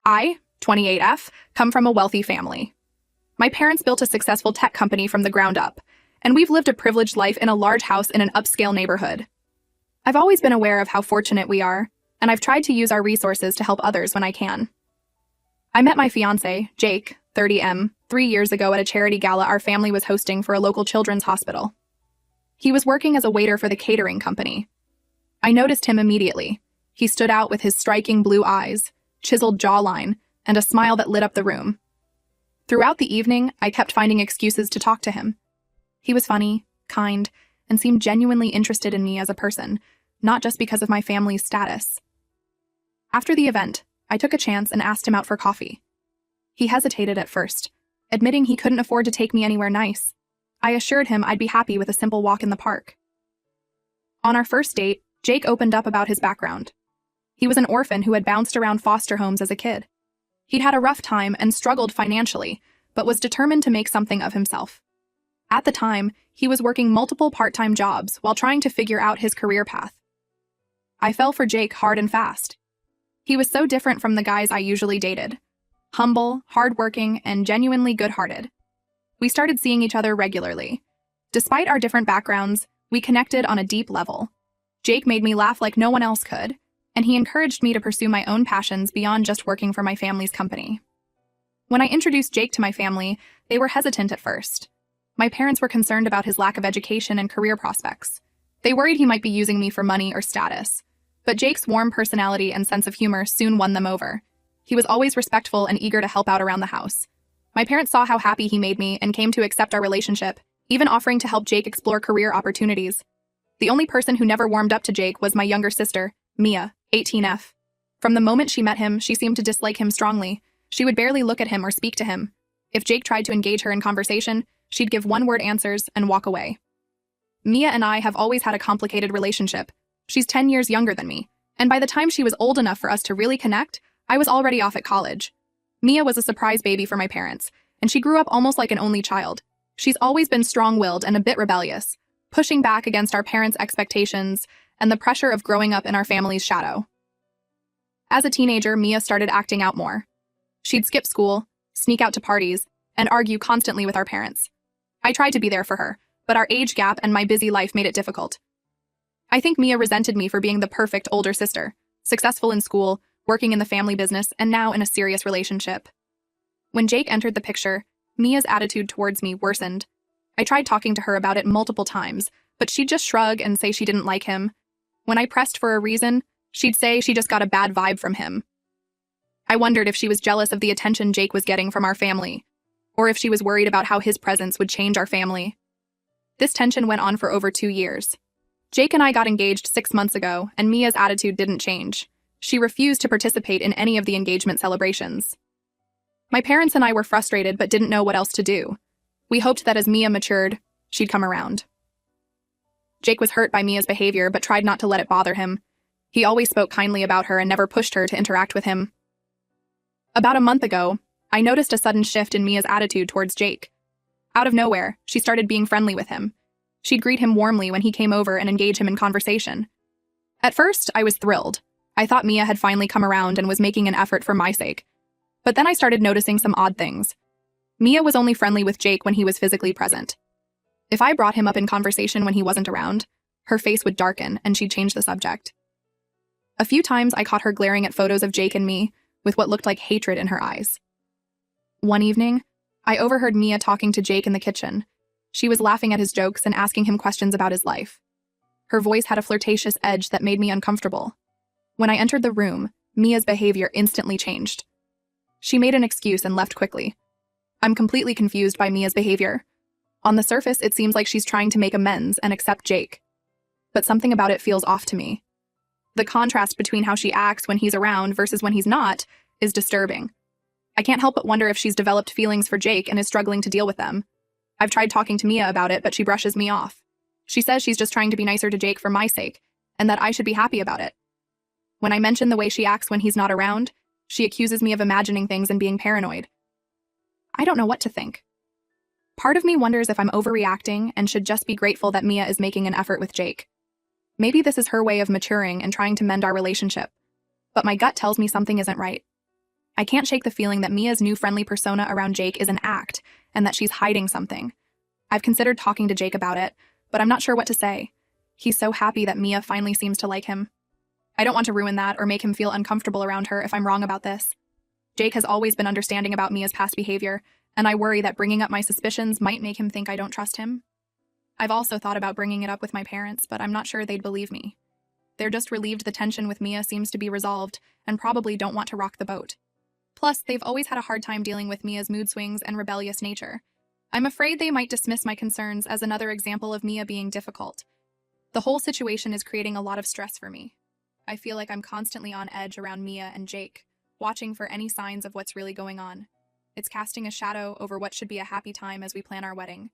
I, 28F, come from a wealthy family. My parents built a successful tech company from the ground up, and we've lived a privileged life in a large house in an upscale neighborhood. I've always been aware of how fortunate we are, and I've tried to use our resources to help others when I can. I met my fiancé, Jake, 30M, 3 years ago at a charity gala our family was hosting for a local children's hospital. He was working as a waiter for the catering company. I noticed him immediately. He stood out with his striking blue eyes, chiseled jawline, and a smile that lit up the room. Throughout the evening, I kept finding excuses to talk to him. He was funny, kind, and seemed genuinely interested in me as a person, not just because of my family's status. After the event, I took a chance and asked him out for coffee. He hesitated at first, admitting he couldn't afford to take me anywhere nice. I assured him I'd be happy with a simple walk in the park. On our first date, Jake opened up about his background. He was an orphan who had bounced around foster homes as a kid. He'd had a rough time and struggled financially, but was determined to make something of himself. At the time, he was working multiple part-time jobs while trying to figure out his career path. I fell for Jake hard and fast. He was so different from the guys I usually dated. Humble, hardworking, and genuinely good-hearted. We started seeing each other regularly. Despite our different backgrounds, we connected on a deep level. Jake made me laugh like no one else could, and he encouraged me to pursue my own passions beyond just working for my family's company. When I introduced Jake to my family, they were hesitant at first. My parents were concerned about his lack of education and career prospects. They worried he might be using me for money or status. But Jake's warm personality and sense of humor soon won them over. He was always respectful and eager to help out around the house. My parents saw how happy he made me and came to accept our relationship, even offering to help Jake explore career opportunities. The only person who never warmed up to Jake was my younger sister, Mia, 18F. From the moment she met him, she seemed to dislike him strongly. She would barely look at him or speak to him. If Jake tried to engage her in conversation, she'd give one-word answers and walk away. Mia and I have always had a complicated relationship. She's 10 years younger than me, and by the time she was old enough for us to really connect, I was already off at college. Mia was a surprise baby for my parents, and she grew up almost like an only child. She's always been strong-willed and a bit rebellious, pushing back against our parents' expectations and the pressure of growing up in our family's shadow. As a teenager, Mia started acting out more. She'd skip school, sneak out to parties, and argue constantly with our parents. I tried to be there for her, but our age gap and my busy life made it difficult. I think Mia resented me for being the perfect older sister, successful in school, working in the family business, and now in a serious relationship. When Jake entered the picture, Mia's attitude towards me worsened. I tried talking to her about it multiple times, but she'd just shrug and say she didn't like him. When I pressed for a reason, she'd say she just got a bad vibe from him. I wondered if she was jealous of the attention Jake was getting from our family, or if she was worried about how his presence would change our family. This tension went on for over 2 years. Jake and I got engaged 6 months ago, and Mia's attitude didn't change. She refused to participate in any of the engagement celebrations. My parents and I were frustrated but didn't know what else to do. We hoped that as Mia matured, she'd come around. Jake was hurt by Mia's behavior but tried not to let it bother him. He always spoke kindly about her and never pushed her to interact with him. About a month ago, I noticed a sudden shift in Mia's attitude towards Jake. Out of nowhere, she started being friendly with him. She'd greet him warmly when he came over and engage him in conversation. At first, I was thrilled. I thought Mia had finally come around and was making an effort for my sake. But then I started noticing some odd things. Mia was only friendly with Jake when he was physically present. If I brought him up in conversation when he wasn't around, her face would darken and she'd change the subject. A few times I caught her glaring at photos of Jake and me with what looked like hatred in her eyes. One evening, I overheard Mia talking to Jake in the kitchen. She was laughing at his jokes and asking him questions about his life. Her voice had a flirtatious edge that made me uncomfortable. When I entered the room, Mia's behavior instantly changed. She made an excuse and left quickly. I'm completely confused by Mia's behavior. On the surface, it seems like she's trying to make amends and accept Jake. But something about it feels off to me. The contrast between how she acts when he's around versus when he's not is disturbing. I can't help but wonder if she's developed feelings for Jake and is struggling to deal with them. I've tried talking to Mia about it, but she brushes me off. She says she's just trying to be nicer to Jake for my sake, and that I should be happy about it. When I mention the way she acts when he's not around, she accuses me of imagining things and being paranoid. I don't know what to think. Part of me wonders if I'm overreacting and should just be grateful that Mia is making an effort with Jake. Maybe this is her way of maturing and trying to mend our relationship. But my gut tells me something isn't right. I can't shake the feeling that Mia's new friendly persona around Jake is an act, and that she's hiding something. I've considered talking to Jake about it, but I'm not sure what to say. He's so happy that Mia finally seems to like him. I don't want to ruin that or make him feel uncomfortable around her if I'm wrong about this. Jake has always been understanding about Mia's past behavior, and I worry that bringing up my suspicions might make him think I don't trust him. I've also thought about bringing it up with my parents, but I'm not sure they'd believe me. They're just relieved the tension with Mia seems to be resolved, and probably don't want to rock the boat. Plus, they've always had a hard time dealing with Mia's mood swings and rebellious nature. I'm afraid they might dismiss my concerns as another example of Mia being difficult. The whole situation is creating a lot of stress for me. I feel like I'm constantly on edge around Mia and Jake, watching for any signs of what's really going on. It's casting a shadow over what should be a happy time as we plan our wedding.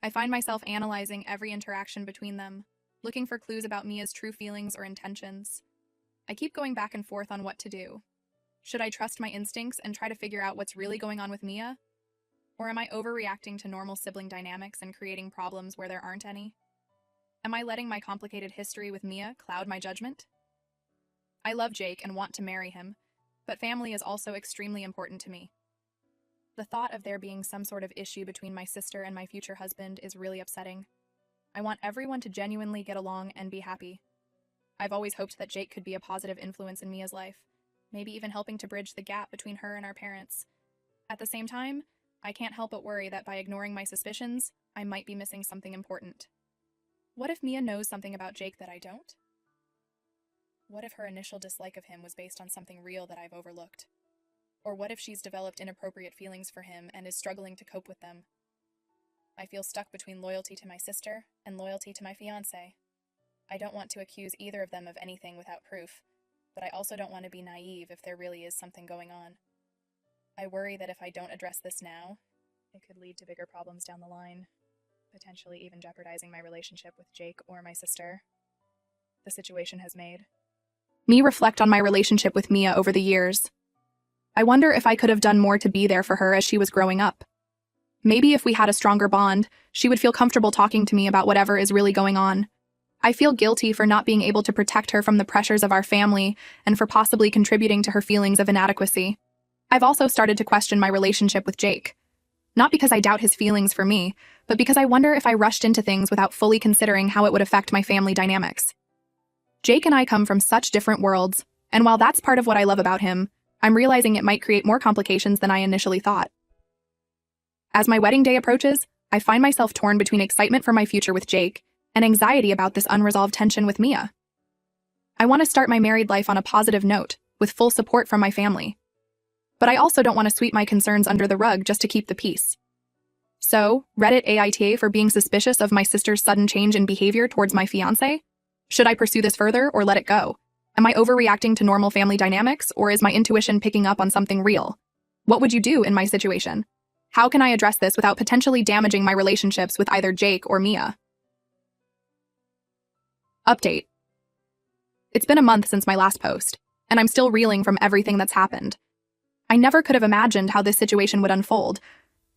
I find myself analyzing every interaction between them, looking for clues about Mia's true feelings or intentions. I keep going back and forth on what to do. Should I trust my instincts and try to figure out what's really going on with Mia? Or am I overreacting to normal sibling dynamics and creating problems where there aren't any? Am I letting my complicated history with Mia cloud my judgment? I love Jake and want to marry him, but family is also extremely important to me. The thought of there being some sort of issue between my sister and my future husband is really upsetting. I want everyone to genuinely get along and be happy. I've always hoped that Jake could be a positive influence in Mia's life, maybe even helping to bridge the gap between her and our parents. At the same time, I can't help but worry that by ignoring my suspicions, I might be missing something important. What if Mia knows something about Jake that I don't? What if her initial dislike of him was based on something real that I've overlooked? Or what if she's developed inappropriate feelings for him and is struggling to cope with them? I feel stuck between loyalty to my sister and loyalty to my fiancé. I don't want to accuse either of them of anything without proof, but I also don't want to be naive if there really is something going on. I worry that if I don't address this now, it could lead to bigger problems down the line, potentially even jeopardizing my relationship with Jake or my sister. The situation has made me reflect on my relationship with Mia over the years. I wonder if I could have done more to be there for her as she was growing up. Maybe if we had a stronger bond, she would feel comfortable talking to me about whatever is really going on. I feel guilty for not being able to protect her from the pressures of our family and for possibly contributing to her feelings of inadequacy. I've also started to question my relationship with Jake. Not because I doubt his feelings for me, but because I wonder if I rushed into things without fully considering how it would affect my family dynamics. Jake and I come from such different worlds, and while that's part of what I love about him, I'm realizing it might create more complications than I initially thought. As my wedding day approaches, I find myself torn between excitement for my future with Jake and anxiety about this unresolved tension with Mia. I want to start my married life on a positive note, with full support from my family. But I also don't want to sweep my concerns under the rug just to keep the peace. So, Reddit AITA for being suspicious of my sister's sudden change in behavior towards my fiancé? Should I pursue this further or let it go? Am I overreacting to normal family dynamics, or is my intuition picking up on something real? What would you do in my situation? How can I address this without potentially damaging my relationships with either Jake or Mia? Update. It's been a month since my last post, and I'm still reeling from everything that's happened. I never could have imagined how this situation would unfold,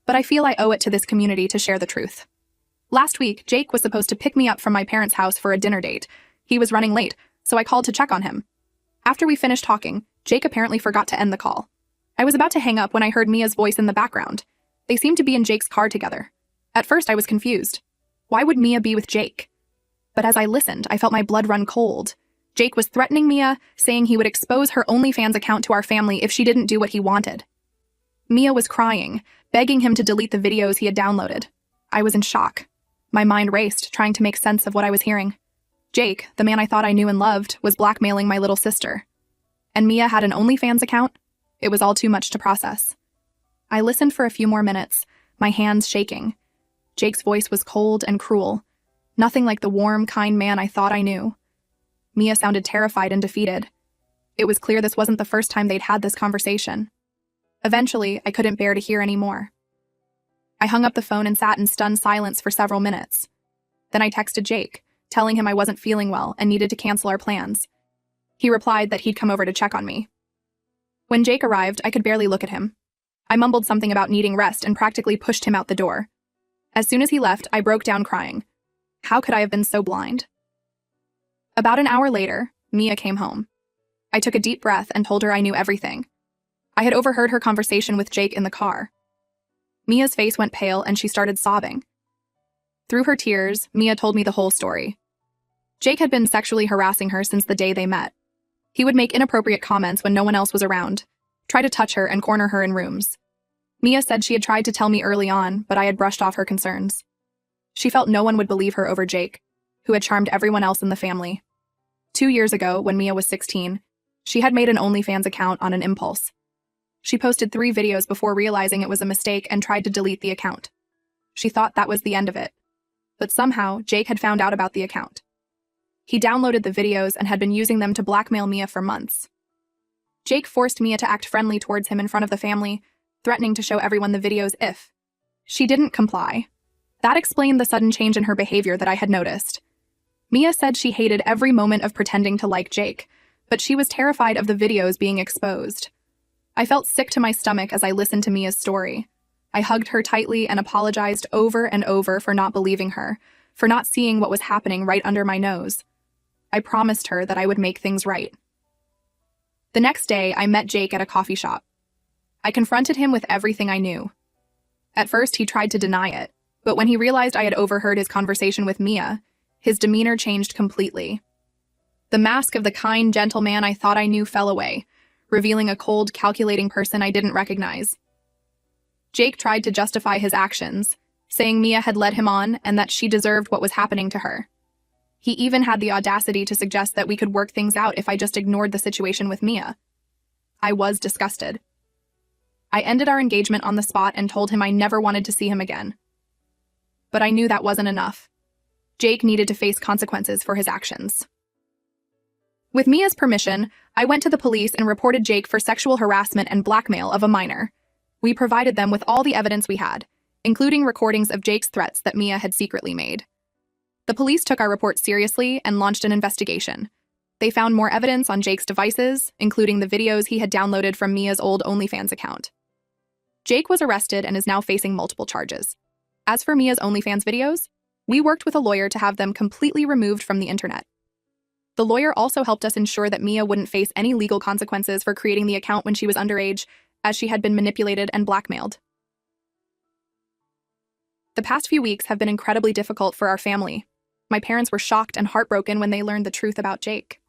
but I feel I owe it to this community to share the truth. Last week, Jake was supposed to pick me up from my parents' house for a dinner date. He was running late, so I called to check on him. After we finished talking, Jake apparently forgot to end the call. I was about to hang up when I heard Mia's voice in the background. They seemed to be in Jake's car together. At first, I was confused. Why would Mia be with Jake? But as I listened, I felt my blood run cold. Jake was threatening Mia, saying he would expose her OnlyFans account to our family if she didn't do what he wanted. Mia was crying, begging him to delete the videos he had downloaded. I was in shock. My mind raced, trying to make sense of what I was hearing. Jake, the man I thought I knew and loved, was blackmailing my little sister. And Mia had an OnlyFans account? It was all too much to process. I listened for a few more minutes, my hands shaking. Jake's voice was cold and cruel. Nothing like the warm, kind man I thought I knew. Mia sounded terrified and defeated. It was clear this wasn't the first time they'd had this conversation. Eventually, I couldn't bear to hear any more. I hung up the phone and sat in stunned silence for several minutes. Then I texted Jake, telling him I wasn't feeling well and needed to cancel our plans. He replied that he'd come over to check on me. When Jake arrived, I could barely look at him. I mumbled something about needing rest and practically pushed him out the door. As soon as he left, I broke down crying. How could I have been so blind? About an hour later, Mia came home. I took a deep breath and told her I knew everything. I had overheard her conversation with Jake in the car. Mia's face went pale and she started sobbing. Through her tears, Mia told me the whole story. Jake had been sexually harassing her since the day they met. He would make inappropriate comments when no one else was around, try to touch her and corner her in rooms. Mia said she had tried to tell me early on, but I had brushed off her concerns. She felt no one would believe her over Jake, who had charmed everyone else in the family. 2 years ago, when Mia was 16, she had made an OnlyFans account on an impulse. She posted 3 videos before realizing it was a mistake and tried to delete the account. She thought that was the end of it. But somehow, Jake had found out about the account. He downloaded the videos and had been using them to blackmail Mia for months. Jake forced Mia to act friendly towards him in front of the family, threatening to show everyone the videos if she didn't comply. That explained the sudden change in her behavior that I had noticed. Mia said she hated every moment of pretending to like Jake, but she was terrified of the videos being exposed. I felt sick to my stomach as I listened to Mia's story. I hugged her tightly and apologized over and over for not believing her, for not seeing what was happening right under my nose. I promised her that I would make things right. The next day, I met Jake at a coffee shop. I confronted him with everything I knew. At first, he tried to deny it, but when he realized I had overheard his conversation with Mia, his demeanor changed completely. The mask of the kind, gentle man I thought I knew fell away, revealing a cold, calculating person I didn't recognize. Jake tried to justify his actions, saying Mia had led him on and that she deserved what was happening to her. He even had the audacity to suggest that we could work things out if I just ignored the situation with Mia. I was disgusted. I ended our engagement on the spot and told him I never wanted to see him again. But I knew that wasn't enough. Jake needed to face consequences for his actions. With Mia's permission, I went to the police and reported Jake for sexual harassment and blackmail of a minor. We provided them with all the evidence we had, including recordings of Jake's threats that Mia had secretly made. The police took our report seriously and launched an investigation. They found more evidence on Jake's devices, including the videos he had downloaded from Mia's old OnlyFans account. Jake was arrested and is now facing multiple charges. As for Mia's OnlyFans videos, we worked with a lawyer to have them completely removed from the internet. The lawyer also helped us ensure that Mia wouldn't face any legal consequences for creating the account when she was underage, as she had been manipulated and blackmailed. The past few weeks have been incredibly difficult for our family. My parents were shocked and heartbroken when they learned the truth about Jake.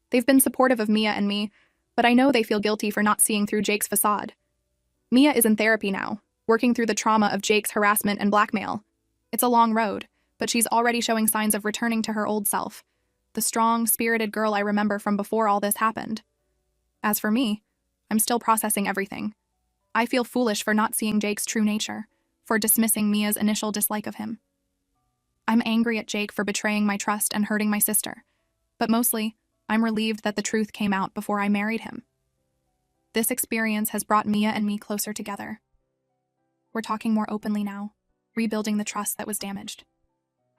They've been supportive of Mia and me, but I know they feel guilty for not seeing through Jake's facade. Mia is in therapy now, working through the trauma of Jake's harassment and blackmail. It's a long road, but she's already showing signs of returning to her old self, the strong, spirited girl I remember from before all this happened. As for me, I'm still processing everything. I feel foolish for not seeing Jake's true nature, for dismissing Mia's initial dislike of him. I'm angry at Jake for betraying my trust and hurting my sister, but mostly, I'm relieved that the truth came out before I married him. This experience has brought Mia and me closer together. We're talking more openly now, rebuilding the trust that was damaged.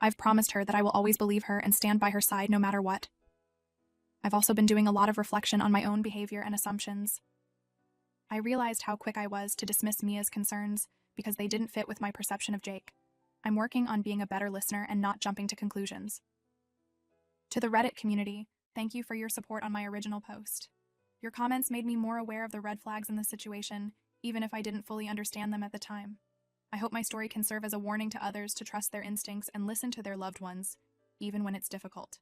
I've promised her that I will always believe her and stand by her side no matter what. I've also been doing a lot of reflection on my own behavior and assumptions. I realized how quick I was to dismiss Mia's concerns because they didn't fit with my perception of Jake. I'm working on being a better listener and not jumping to conclusions. To the Reddit community, thank you for your support on my original post. Your comments made me more aware of the red flags in the situation, even if I didn't fully understand them at the time. I hope my story can serve as a warning to others to trust their instincts and listen to their loved ones, even when it's difficult.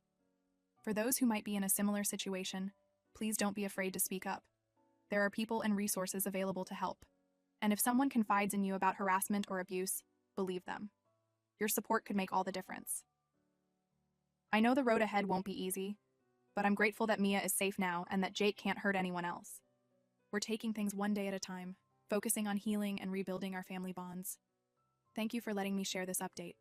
For those who might be in a similar situation, please don't be afraid to speak up. There are people and resources available to help. And if someone confides in you about harassment or abuse, believe them. Your support could make all the difference. I know the road ahead won't be easy, but I'm grateful that Mia is safe now and that Jake can't hurt anyone else. We're taking things one day at a time, focusing on healing and rebuilding our family bonds. Thank you for letting me share this update.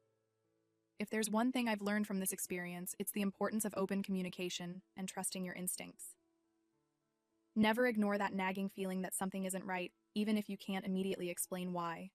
If there's one thing I've learned from this experience, it's the importance of open communication and trusting your instincts. Never ignore that nagging feeling that something isn't right, even if you can't immediately explain why.